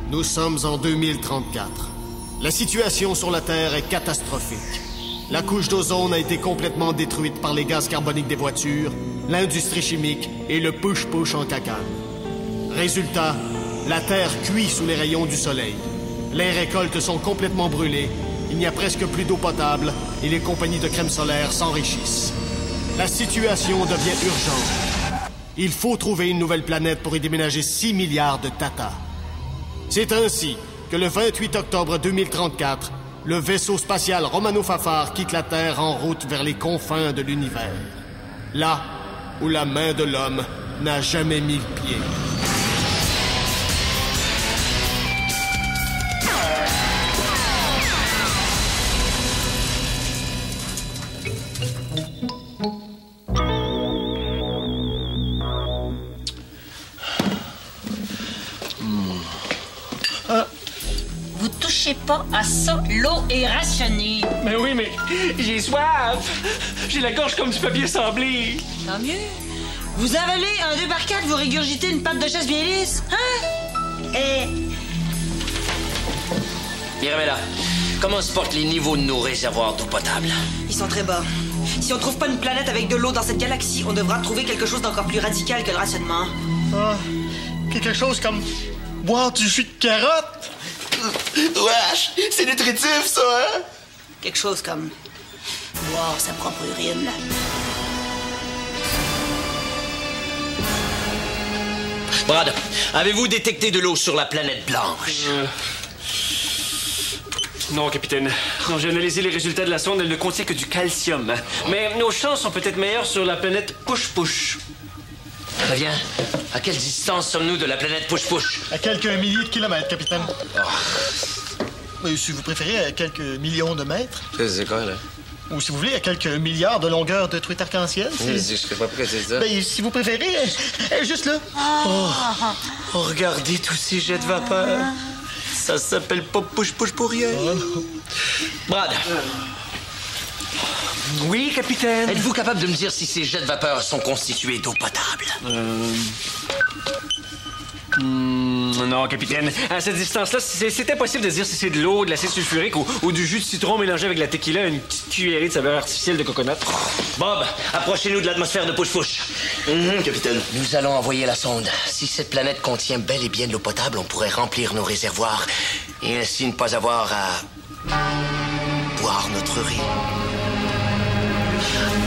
Nous sommes en 2034. La situation sur la Terre est catastrophique. La couche d'ozone a été complètement détruite par les gaz carboniques des voitures, l'industrie chimique et le push-push en cacane. Résultat, la Terre cuit sous les rayons du soleil. Les récoltes sont complètement brûlées, il n'y a presque plus d'eau potable et les compagnies de crème solaire s'enrichissent. La situation devient urgente. Il faut trouver une nouvelle planète pour y déménager 6 milliards de tatas. C'est ainsi que le 28 octobre 2034, le vaisseau spatial Romano Fafar quitte la Terre en route vers les confins de l'univers. Là où la main de l'homme n'a jamais mis le pied. Vous touchez pas à ça, l'eau est rationnée. Mais oui, mais j'ai soif. J'ai la gorge comme du papier sablé. Tant mieux. Vous avalez un 2x4, vous régurgitez une pâte de chasse bien lisse. Hein? Mirabella, comment se portent les niveaux de nos réservoirs d'eau potable? Ils sont très bas. Si on trouve pas une planète avec de l'eau dans cette galaxie, on devra trouver quelque chose d'encore plus radical que le rationnement. Ah, quelque chose comme boire du jus de carotte. Wesh, c'est nutritif, ça, hein? Quelque chose comme boire sa propre urine. Brad, avez-vous détecté de l'eau sur la planète blanche? Non, capitaine. Non, j'ai analysé les résultats de la sonde, elle ne contient que du calcium. Mais nos chances sont peut-être meilleures sur la planète Push-Push. Très bien. À quelle distance sommes-nous de la planète Push-Push? À quelques milliers de kilomètres, capitaine. Si vous préférez, à quelques millions de mètres. C'est quoi, là? Ou si vous voulez, à quelques milliards de longueur de truite arc-en-ciel. Je sais pas pourquoi c'est ça. Si vous préférez, juste là. Oh, regardez tous ces jets de vapeur. Ça s'appelle pas push-push pour rien. Brad. Oui, capitaine. Êtes-vous capable de me dire si ces jets de vapeur sont constitués d'eau potable? Non, capitaine. À cette distance-là, c'est impossible de dire si c'est de l'eau, de l'acide sulfurique ou du jus de citron mélangé avec la tequila, une petite cuillerée de saveur artificielle de coconut. Bob, approchez-nous de l'atmosphère de Push-Push. Capitaine. Nous allons envoyer la sonde. Si cette planète contient bel et bien de l'eau potable, on pourrait remplir nos réservoirs et ainsi ne pas avoir à boire notre riz.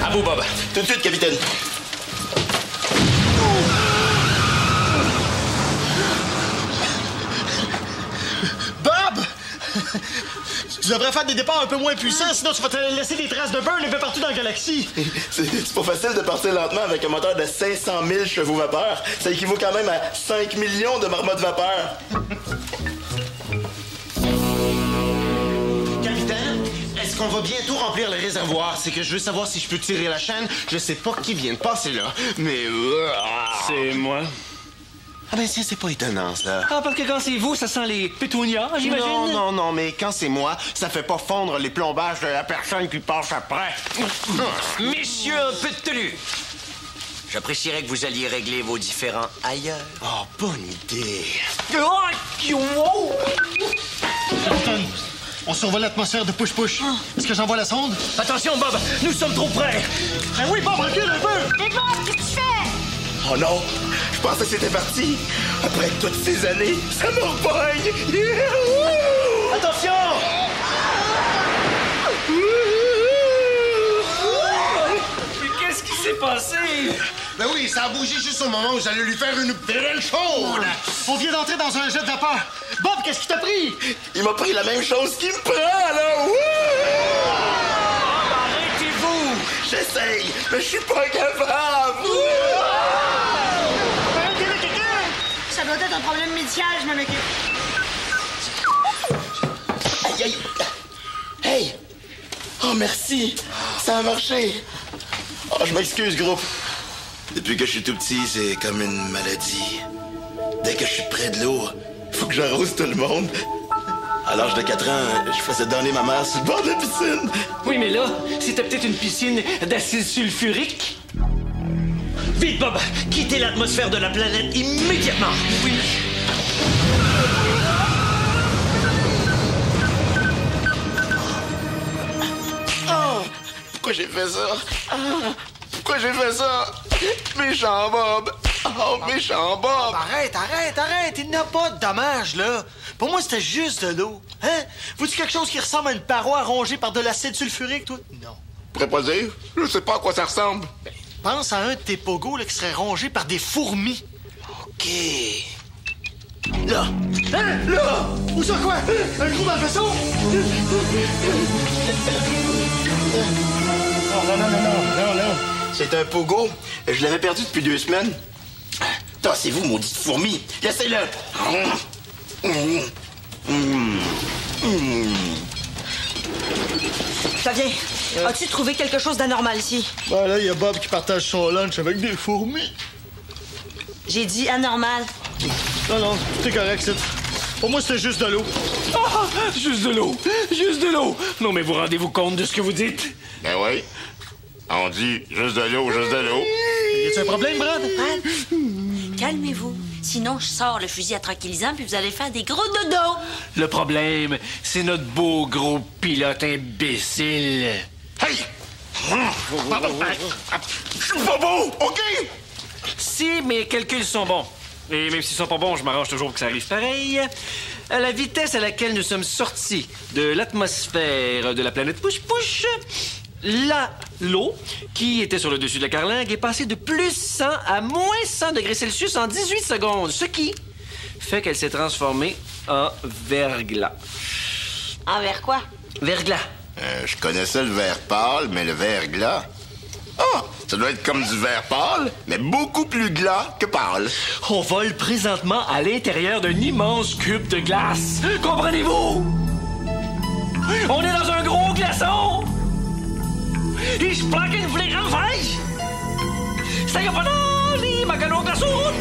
À vous, Bob. Tout de suite, capitaine. Bob! Tu devrais faire des départs un peu moins puissants, sinon tu vas te laisser des traces de burn un peu partout dans la galaxie. C'est pas facile de partir lentement avec un moteur de 500 000 chevaux vapeur. Ça équivaut quand même à 5 millions de marmottes vapeur. Capitaine, est-ce qu'on va bientôt remplir le réservoir? C'est que je veux savoir si je peux tirer la chaîne. Je sais pas qui vient de passer là, mais... C'est moi. Ah ben c'est pas étonnant, ça. Ah, parce que quand c'est vous, ça sent les pétunias, j'imagine? Non, mais quand c'est moi, ça fait pas fondre les plombages de la personne qui passe après. Messieurs, un peu de tenue. J'apprécierais que vous alliez régler vos différends ailleurs. Oh, bonne idée. Capitaine, on survole l'atmosphère de Push-Push. Est-ce que j'envoie la sonde? Attention, Bob, nous sommes trop près. Ben oui, Bob, recule un peu! Mais bon, qu'est-ce que tu fais? Oh non, je pensais que c'était parti. Après toutes ces années, ça me repogne. Attention! Mais qu'est-ce qui s'est passé? Ben oui, ça a bougé juste au moment où j'allais lui faire une belle chaude. On vient d'entrer dans un jet de vapeur. Bob, qu'est-ce qui t'a pris? Il m'a pris la même chose qu'il me prend, là. Arrêtez-vous! J'essaye, mais je suis pas capable. Ça doit être un problème médical, je m'en occupe. Aïe, aïe. Hey! Oh, merci. Ça a marché. Oh, je m'excuse, groupe. Depuis que je suis tout petit, c'est comme une maladie. Dès que je suis près de l'eau, faut que j'arrose tout le monde. À l'âge de 4 ans, je faisais donner ma mère sur le bord de la piscine. Oui, mais là, c'était peut-être une piscine d'acide sulfurique. Vite, Bob! Quittez l'atmosphère de la planète immédiatement! Oui. Pourquoi j'ai fait ça? Pourquoi j'ai fait ça? Méchant Bob! Oh, méchant Bob! Arrête! Il n'y a pas de dommage, là. Pour moi, c'était juste de l'eau. Hein? Faut-tu quelque chose qui ressemble à une paroi rongée par de l'acide sulfurique, toi? Non. Je pourrais pas dire. Je sais pas à quoi ça ressemble. Pense à un de tes pogos là, qui serait rongé par des fourmis. OK. Là! Hein? Là! Où ça, quoi? Un trou dans le vaisseau? Non. C'est un pogo. Je l'avais perdu depuis 2 semaines. Tassez-vous, maudite fourmi. Laissez-le. Flavien, as-tu trouvé quelque chose d'anormal ici? Ben là, il y a Bob qui partage son lunch avec des fourmis. J'ai dit anormal. Non, tout est correct, c'est... Pour moi, c'était juste de l'eau. Ah! Juste de l'eau! Juste de l'eau! Non, mais vous rendez-vous compte de ce que vous dites? Ben oui. On dit juste de l'eau, juste de l'eau. Y a-tu un problème, Brad? Calmez-vous. Sinon, je sors le fusil à tranquillisant puis vous allez faire des gros dodos. Le problème, c'est notre beau gros pilote imbécile. Hey! Je suis pas beau, OK? Si mes calculs sont bons, et même s'ils sont pas bons, je m'arrange toujours pour que ça arrive pareil, à la vitesse à laquelle nous sommes sortis de l'atmosphère de la planète Push-Push, l'eau qui était sur le dessus de la carlingue est passée de plus 100 à moins 100 degrés Celsius en 18 secondes, ce qui fait qu'elle s'est transformée en verglas. Envers quoi? Verglas. Je connaissais le verre pâle, mais le verre glas... Ah! Ça doit être comme du verre pâle, mais beaucoup plus glas que pâle. On vole présentement à l'intérieur d'un immense cube de glace. Comprenez-vous? On est dans un gros glaçon! Ich sprechen fliegen falsch! Steiger von Ali, Magalo glaçon!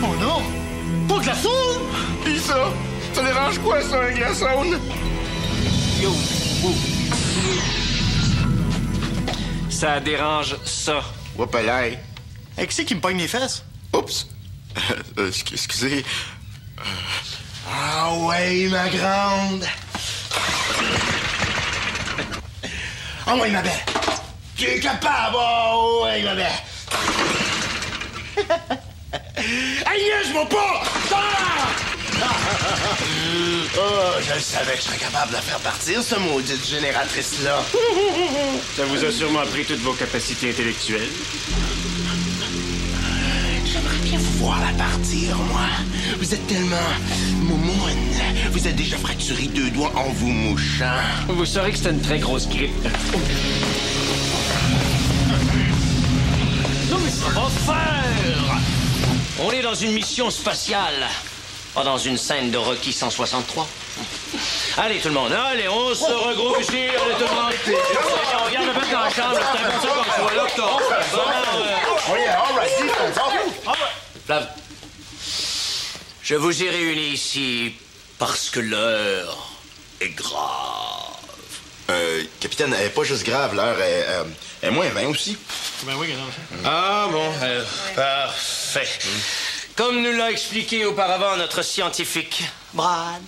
Oh non! Pas de glaçon! Pis ça? Ça dérange quoi, ça, un glaçon? Yo! Ça dérange ça. Whoopalay. Hey, qui c'est qui me pogne les fesses? Oups. Excusez. Ah ouais, ma grande. Ah ouais, ma belle. Tu es capable. Oh ouais, ma belle. Hey, niaise-moi pas! Oh, je savais que je serais capable de la faire partir, cette maudite génératrice-là. Ça vous a sûrement pris toutes vos capacités intellectuelles. J'aimerais bien vous voir la partir, moi. Vous êtes tellement moumoune. Vous êtes déjà fracturé 2 doigts en vous mouchant. Vous saurez que c'est une très grosse grippe. Non, mais ça va faire! On est dans une mission spatiale. Pas dans une scène de Rocky 163. Allez, tout le monde, allez, on se regroupe ici, allez, tout le monde. On regarde un peu dans la chambre, c'est important qu'on soit là, Flav, je vous ai réunis ici parce que l'heure est grave. Capitaine, elle est pas juste grave, l'heure est moins 20 aussi. Ben oui, non. Ah bon, parfait. Comme nous l'a expliqué auparavant notre scientifique Brad,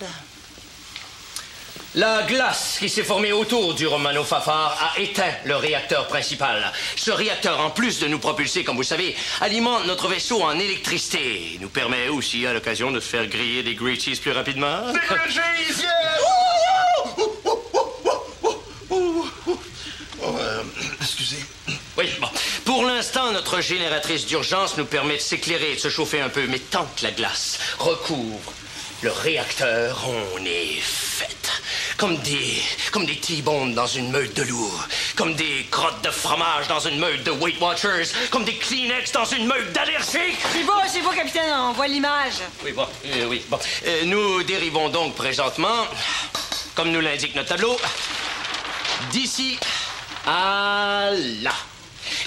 la glace qui s'est formée autour du Romano Fafard a éteint le réacteur principal. Ce réacteur, en plus de nous propulser, comme vous le savez, alimente notre vaisseau en électricité. Il nous permet aussi, à l'occasion, de faire griller des grilled cheese plus rapidement. Des grilled cheese, yeah! Excusez. Oui, bon. Pour l'instant, notre génératrice d'urgence nous permet de s'éclairer et de se chauffer un peu. Mais tant que la glace recouvre le réacteur, on est fait. Comme des T-bones dans une meute de loups. Comme des crottes de fromage dans une meute de Weight Watchers. Comme des Kleenex dans une meute d'allergiques. C'est beau, capitaine, on voit l'image. Oui, bon, oui, bon. Nous dérivons donc présentement, comme nous l'indique notre tableau, d'ici à là.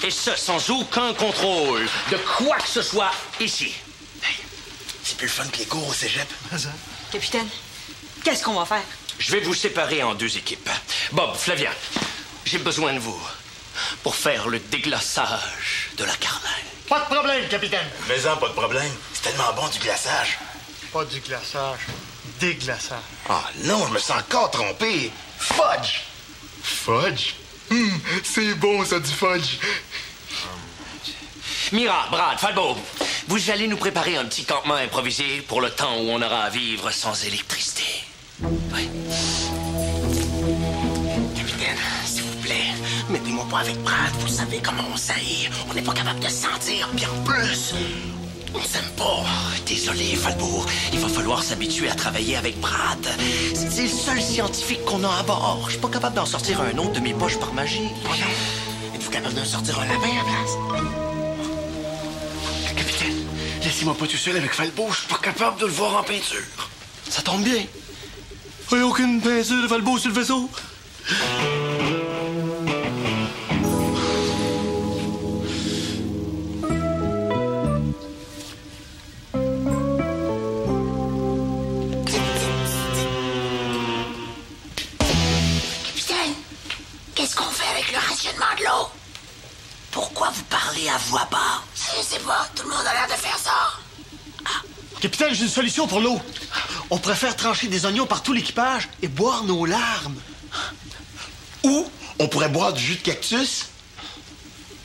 Et ce, sans aucun contrôle de quoi que ce soit ici. C'est plus le fun que les cours au cégep. Capitaine, qu'est-ce qu'on va faire? Je vais vous séparer en 2 équipes. Bob, Flavien, j'ai besoin de vous pour faire le déglaçage de la carlingue. Pas de problème, capitaine. Mais pas de problème. C'est tellement bon du glaçage. Pas du glaçage. Déglaçage. Ah non, je me sens encore trompé. Fudge. Fudge? C'est bon, ça, du fudge. Mira, Brad, Falbo, vous allez nous préparer un petit campement improvisé pour le temps où on aura à vivre sans électricité. Oui. Capitaine, s'il vous plaît, mettez-moi pas avec Brad. Vous savez comment on saillit. On n'est pas capable de se sentir. Puis en plus, on s'aime pas. Désolé, Falbo. Il va falloir s'habituer à travailler avec Brad. C'est le seul scientifique qu'on a à bord. Je suis pas capable d'en sortir un autre de mes poches par magie. Voyons. Êtes-vous capable d'en sortir un lapin à place? Capitaine, laissez-moi pas tout seul avec Falbo. Je suis pas capable de le voir en peinture. Ça tombe bien. Il n'y a aucune peinture de Falbo sur le vaisseau. Capitaine, qu'est-ce qu'on fait avec le rationnement de l'eau? Pourquoi vous parlez à voix basse? Je sais pas, tout le monde a l'air de faire ça. Capitaine, j'ai une solution pour l'eau. On préfère trancher des oignons par tout l'équipage et boire nos larmes. Ou on pourrait boire du jus de cactus.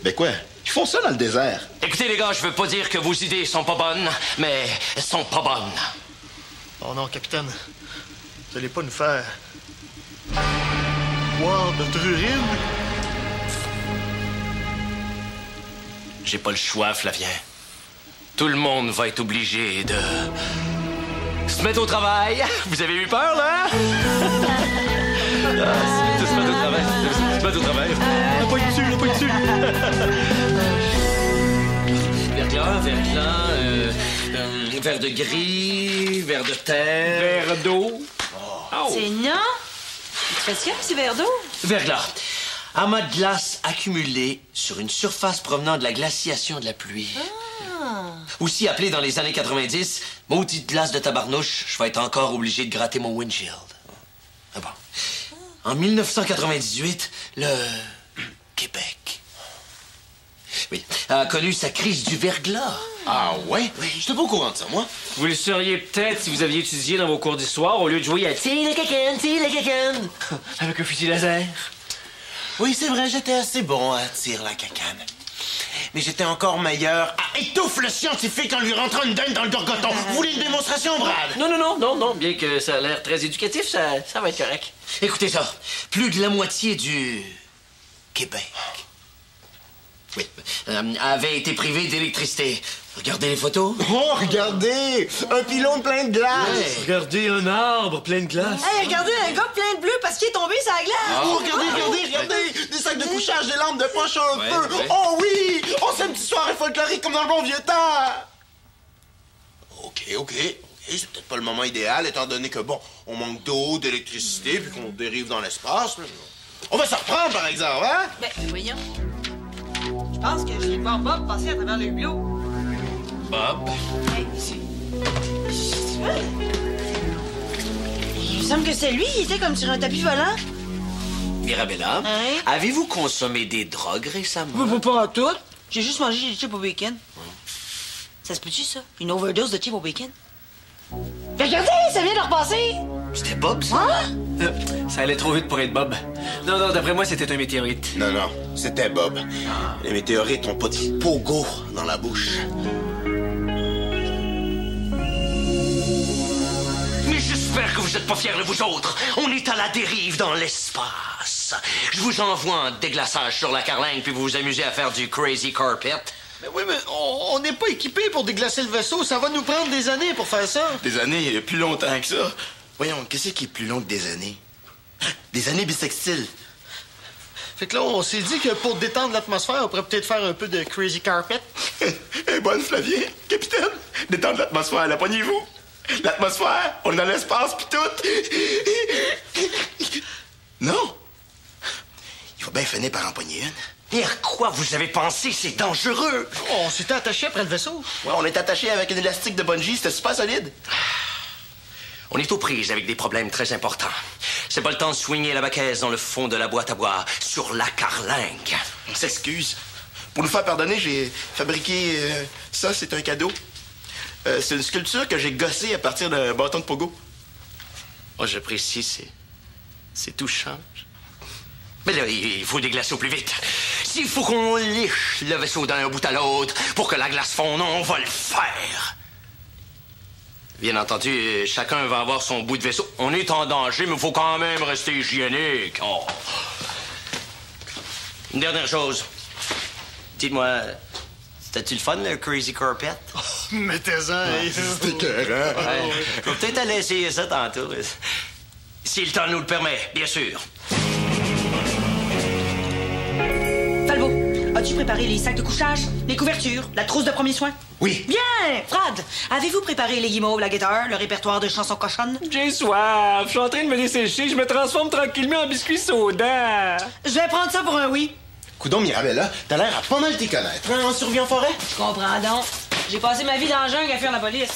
Ben quoi? Ils font ça dans le désert. Écoutez, les gars, je veux pas dire que vos idées sont pas bonnes, mais elles sont pas bonnes. Oh non, capitaine. Vous allez pas nous faire boire notre urine? J'ai pas le choix, Flavien. Tout le monde va être obligé de se mettre au travail. Vous avez eu peur, là? Se mettre au travail. Se mettre au travail. Pas dessus. Verglas, verre de gris, verre de terre. Verre d'eau. Oh. C'est non? Tu fais ça, ces verres d'eau? Verglas. Amas de glace accumulé sur une surface provenant de la glaciation de la pluie. Aussi appelé dans les années 90, maudite glace de tabarnouche, je vais être encore obligé de gratter mon windshield. Ah bon. En 1998, le Québec, oui, a connu sa crise du verglas. Ah ouais? Oui. J'étais pas au courant de ça, moi. Vous le seriez peut-être si vous aviez étudié dans vos cours d'histoire au lieu de jouer à tire le cacane, avec un fusil laser. Oui, c'est vrai, j'étais assez bon à tirer la cacane. Mais j'étais encore meilleur à étouffer le scientifique en lui rentrant une dinde dans le gorgoton. Vous voulez une démonstration, Brad? Non. Bien que ça a l'air très éducatif, ça va être correct. Écoutez ça, plus de la moitié du Québec, oui, avait été privé d'électricité. Regardez les photos. Oh, regardez! Un pylône plein de glace! Ouais. Regardez un arbre plein de glace. Hey, regardez un gars plein de bleu parce qu'il est tombé sur la glace. Oh, regardez! Des sacs de couchage, des lampes de poche, un feu! ouais. Oh oui! Oh, c'est une petite soirée folklorique comme dans le bon vieux temps! OK. C'est peut-être pas le moment idéal, étant donné que, bon, on manque d'eau, d'électricité, puis qu'on dérive dans l'espace. On va se reprendre, par exemple, hein? Ben, voyons. Je pense que je vais voir Bob passer à travers le hublot. Bob. Hey, il me semble que c'est lui, il était comme sur un tapis volant. Mirabella, Hein? avez-vous consommé des drogues récemment? Pas en tout. J'ai juste mangé des chips au bacon. Ça se peut-tu, ça? Une overdose de chips au bacon? Mais regardez, ça vient de repasser! C'était Bob, ça? Hein? Ça allait trop vite pour être Bob. Non, d'après moi, c'était un météorite. Non, c'était Bob. Les météorites ont pas de pogo dans la bouche. Mais j'espère que vous n'êtes pas fiers de vous autres. On est à la dérive dans l'espace. Je vous envoie un déglaçage sur la carlingue, puis vous vous amusez à faire du crazy carpet. Mais oui, mais on n'est pas équipé pour déglacer le vaisseau. Ça va nous prendre des années pour faire ça. Des années, plus longtemps que ça. Voyons, qu'est-ce qui est plus long que des années? Des années bissextiles. Fait que là, on s'est dit que pour détendre l'atmosphère, on pourrait peut-être faire un peu de crazy carpet. Eh, bonne Flavien, capitaine, détendre l'atmosphère, la poignez-vous. L'atmosphère, on est dans l'espace pis tout. Non. Il va bien finir par empoigner une. Et à quoi vous avez pensé? C'est dangereux. On s'était attaché après le vaisseau. Ouais, on est attaché avec un élastique de bungee, c'était super solide. On est aux prises avec des problèmes très importants. C'est pas le temps de swinguer la baquette dans le fond de la boîte à bois sur la carlingue. On s'excuse. Pour nous faire pardonner, j'ai fabriqué ça, c'est un cadeau. C'est une sculpture que j'ai gossée à partir d'un bâton de pogo. Oh, j'apprécie, c'est touchant. Mais là, il faut déglacer au plus vite. S'il faut qu'on liche le vaisseau d'un bout à l'autre pour que la glace fonde, on va le faire. Bien entendu, chacun va avoir son bout de vaisseau. On est en danger, mais il faut quand même rester hygiénique. Oh. Une dernière chose. Dites-moi, c'était-tu le fun, le Crazy Carpet? Mettez-en. C'est écœurant. Ouais. Je vais peut-être aller essayer ça tantôt. Si le temps nous le permet, bien sûr. Falbo, as-tu préparé les sacs de couchage, les couvertures, la trousse de premiers soins? Oui. Bien! Fred, avez-vous préparé les guimauves, la guitare, le répertoire de chansons cochonnes? J'ai soif. Je suis en train de me dessécher. Je me transforme tranquillement en biscuit soda. Je vais prendre ça pour un oui. Coudon, Mirabella, t'as l'air à pas mal t'y connaître. Hein, en survie en forêt? Je comprends donc. J'ai passé ma vie dans le jungle à fuir la police.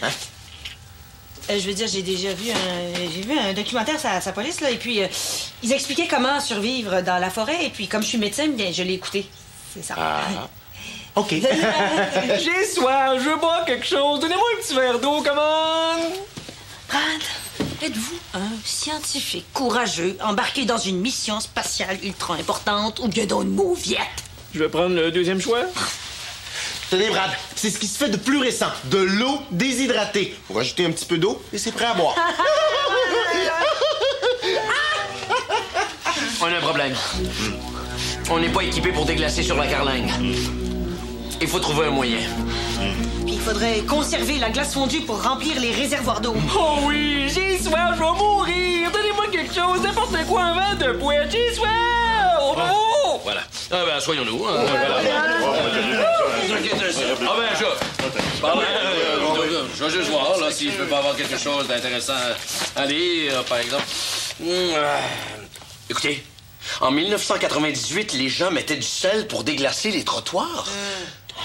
Hein? Je veux dire, j'ai déjà vu un documentaire sur la police, là, et puis ils expliquaient comment survivre dans la forêt, et puis comme je suis médecin, bien, je l'ai écouté. C'est ça. Ah. OK. J'ai soif. Je veux boire quelque chose. Donnez-moi un petit verre d'eau, comment? Brad, êtes-vous un scientifique courageux embarqué dans une mission spatiale ultra importante ou bien dans une mauviette? Je vais prendre le deuxième choix. Tenez, Brad, c'est ce qui se fait de plus récent. De l'eau déshydratée. Faut rajouter un petit peu d'eau et c'est prêt à boire. On a un problème. On n'est pas équipé pour déglacer sur la carlingue. Il faut trouver un moyen. Puis il faudrait conserver la glace fondue pour remplir les réservoirs d'eau. Oh oui, j'ai soif. Je vais mourir. Donnez-moi quelque chose. N'importe quoi, un verre de poêle. J'ai soif. Oh! Voilà. Ah ben, soyons-nous. Hein. Voilà. Ah ben, je vais juste voir là, si je peux pas avoir quelque chose d'intéressant à lire, par exemple. Écoutez, en 1998, les gens mettaient du sel pour déglacer les trottoirs.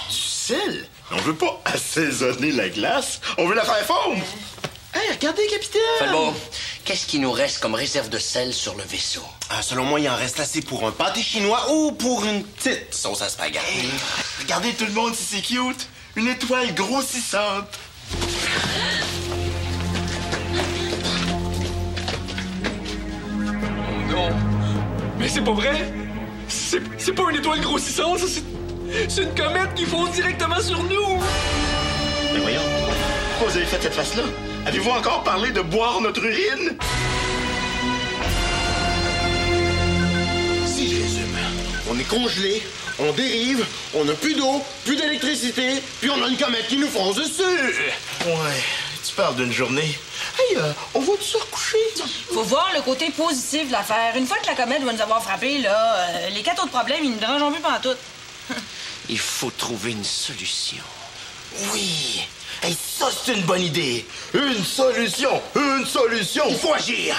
Du sel? On veut pas assaisonner la glace, on veut la faire fondre. Hey, regardez, capitaine! Falbo, qu'est-ce qui nous reste comme réserve de sel sur le vaisseau? Selon moi, il en reste assez pour un pâté chinois ou pour une petite sauce à spaghetti. Hey, regardez tout le monde si c'est cute. Une étoile grossissante. Non. Mais c'est pas vrai. C'est pas une étoile grossissante. C'est une comète qui fonce directement sur nous. Mais voyons, pourquoi vous avez fait cette face-là? Avez-vous encore parlé de boire notre urine? Si je résume, on est congelé, on dérive, on n'a plus d'eau, plus d'électricité, puis on a une comète qui nous fonce dessus. Ouais, tu parles d'une journée. Hey, on va se recoucher. Faut voir le côté positif de l'affaire. Une fois que la comète va nous avoir frappé, là, les 4 autres problèmes, ils nous dérangeront plus pantoute. Il faut trouver une solution. Oui. Hey, ça, c'est une bonne idée. Une solution. Une solution. Il faut agir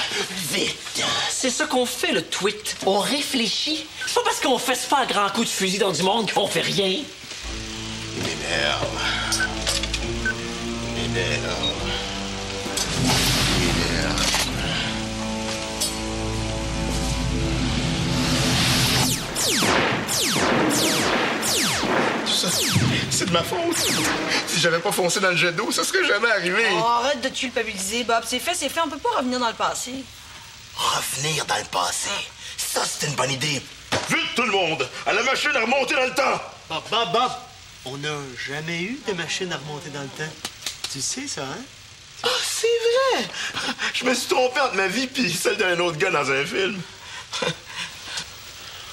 vite. C'est ça qu'on fait, le tweet. On réfléchit. C'est pas parce qu'on fesse pas un grand coup de fusil dans du monde qu'on fait rien. Il m'énerve. Il m'énerve. Ça, c'est de ma faute. Si j'avais pas foncé dans le jet d'eau, ça serait jamais arrivé. Oh, arrête de te culpabiliser, Bob. C'est fait, on peut pas revenir dans le passé. Revenir dans le passé. Ça, c'est une bonne idée. Vite, tout le monde! À la machine à remonter dans le temps! Bob, on n'a jamais eu de machine à remonter dans le temps. Tu sais ça, hein? Ah, c'est vrai! Je me suis trompé entre ma vie et celle d'un autre gars dans un film.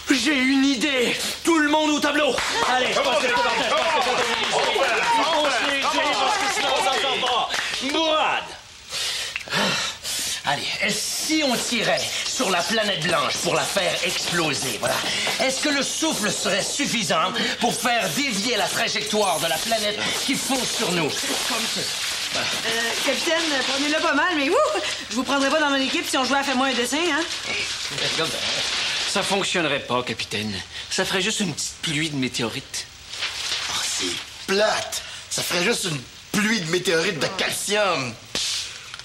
J'ai une idée! Tout le monde au tableau! Allez, je passe le Brad! Allez, si on tirait sur la planète blanche pour la faire exploser, voilà, est-ce que le souffle serait suffisant pour faire dévier la trajectoire de la planète qui fonce sur nous? Comme ça. Voilà. Capitaine, prenez-le pas mal, mais je vous prendrai pas dans mon équipe si on jouait à Fais-moi un dessin, hein? Ça fonctionnerait pas, capitaine. Ça ferait juste une petite pluie de météorites. Oh, c'est plate! Ça ferait juste une pluie de météorites de calcium!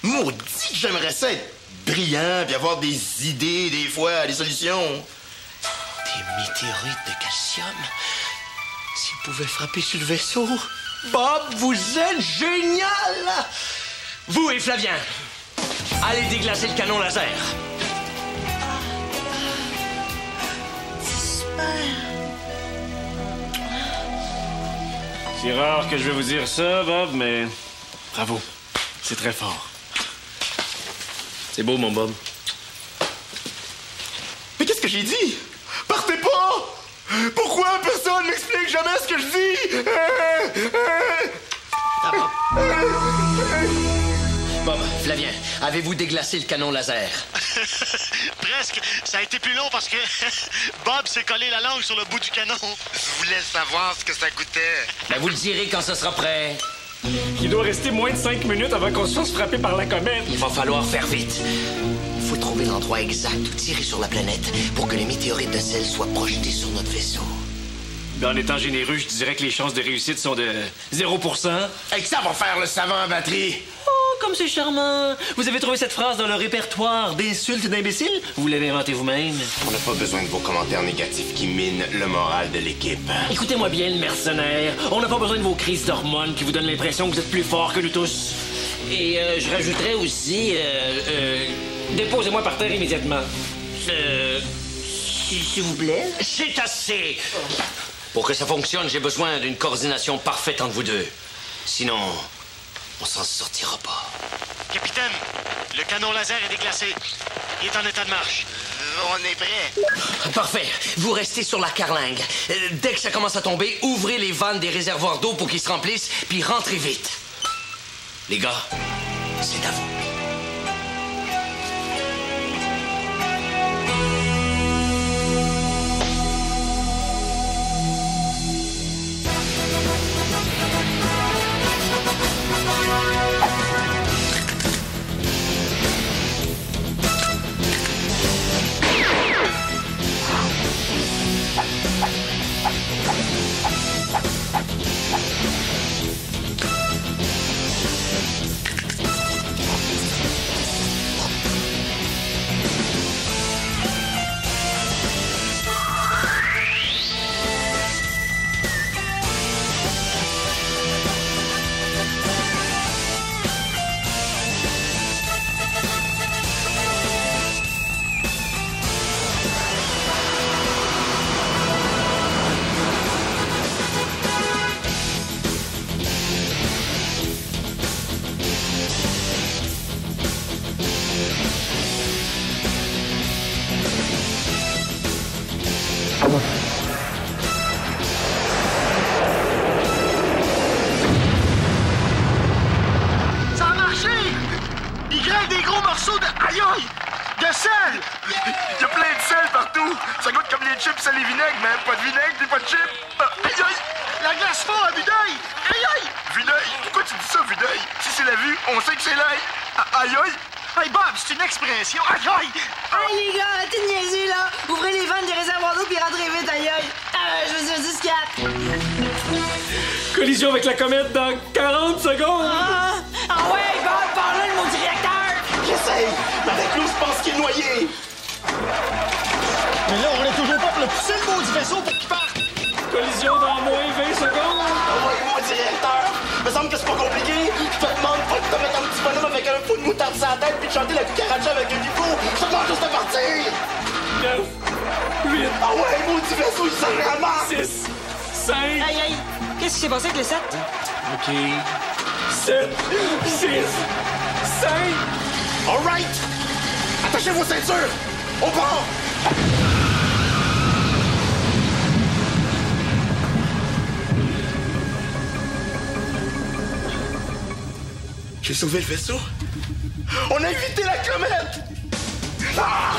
Maudit que j'aimerais ça être brillant puis avoir des idées, des fois, des solutions. Des météorites de calcium? S'ils pouvaient frapper sur le vaisseau... Bob, vous êtes génial! Vous et Flavien, allez déglacer le canon laser. C'est rare que je vais vous dire ça, Bob, mais bravo. C'est très fort. C'est beau, mon Bob. Mais qu'est-ce que j'ai dit? Partez pas! Pourquoi personne m'explique jamais ce que je dis? Bob, Flavien, avez-vous déglacé le canon laser? Presque. Ça a été plus long parce que Bob s'est collé la langue sur le bout du canon. Je voulais savoir ce que ça coûtait. Ben, vous le direz quand ce sera prêt. Il doit rester moins de 5 minutes avant qu'on se fasse frapper par la comète. Il va falloir faire vite. Il faut trouver l'endroit exact où tirer sur la planète pour que les météorites de sel soient projetés sur notre vaisseau. Ben, en étant généreux, je dirais que les chances de réussite sont de 0%. Et que ça va faire le savant en batterie. Oh, comme c'est charmant. Vous avez trouvé cette phrase dans le répertoire d'insultes d'imbéciles? Vous l'avez inventée vous-même? On n'a pas besoin de vos commentaires négatifs qui minent le moral de l'équipe. Écoutez-moi bien, le mercenaire. On n'a pas besoin de vos crises d'hormones qui vous donnent l'impression que vous êtes plus fort que nous tous. Et je rajouterais aussi... déposez-moi par terre immédiatement. S'il vous plaît? C'est assez! Pour que ça fonctionne, j'ai besoin d'une coordination parfaite entre vous deux. Sinon, on s'en sortira pas. Capitaine, le canon laser est déclassé. Il est en état de marche. On est prêt. Parfait. Vous restez sur la carlingue. Dès que ça commence à tomber, ouvrez les vannes des réservoirs d'eau pour qu'ils se remplissent, puis rentrez vite. Les gars, c'est à vous. Ça a marché! Il grève des gros morceaux de... Aïe aïe! De sel! Il y a plein de sel partout. Ça goûte comme les chips et les vinaigres, mais pas de vinaigre puis pas de chips. Aïe aïe! La glace fond à vue d'œil! Aïe aïe! Vue d'œil? Pourquoi tu dis ça, vue d'œil? Si c'est la vue, on sait que c'est l'œil. Aïe aïe! Hey Bob, c'est une expression! Aïe aïe! Hey les gars, arrêtez de niaiser là! Ouvrez les vannes des réservoirs d'eau puis rentrez vite, aïe aïe! Je veux dire 10-4! Collision avec la comète dans 40 secondes! Ah ouais, Bob, par là le mot directeur! J'essaye, mais avec l'eau, je pense qu'il est noyé. Mais là, on est toujours pas pour le pousser le maudit vaisseau pour qu'il parte! Collision dans moins 20 secondes! Oh, ouais, mon directeur. Me semble que c'est pas compliqué. Je te demande pas de te mettre un petit bonhomme avec un pot de moutarde sur la tête puis de chanter la cucaracha avec un niveau. Je te demande juste de partir. 9, 8, Ah ouais, maudit vaisseau, il sert vraiment. 6, 5... Aïe aïe! Qu'est-ce qui s'est passé avec le 7? OK. 7, 6, 5... All right. Attachez vos ceintures. On part. J'ai sauvé le vaisseau. On a évité la comète. Ah!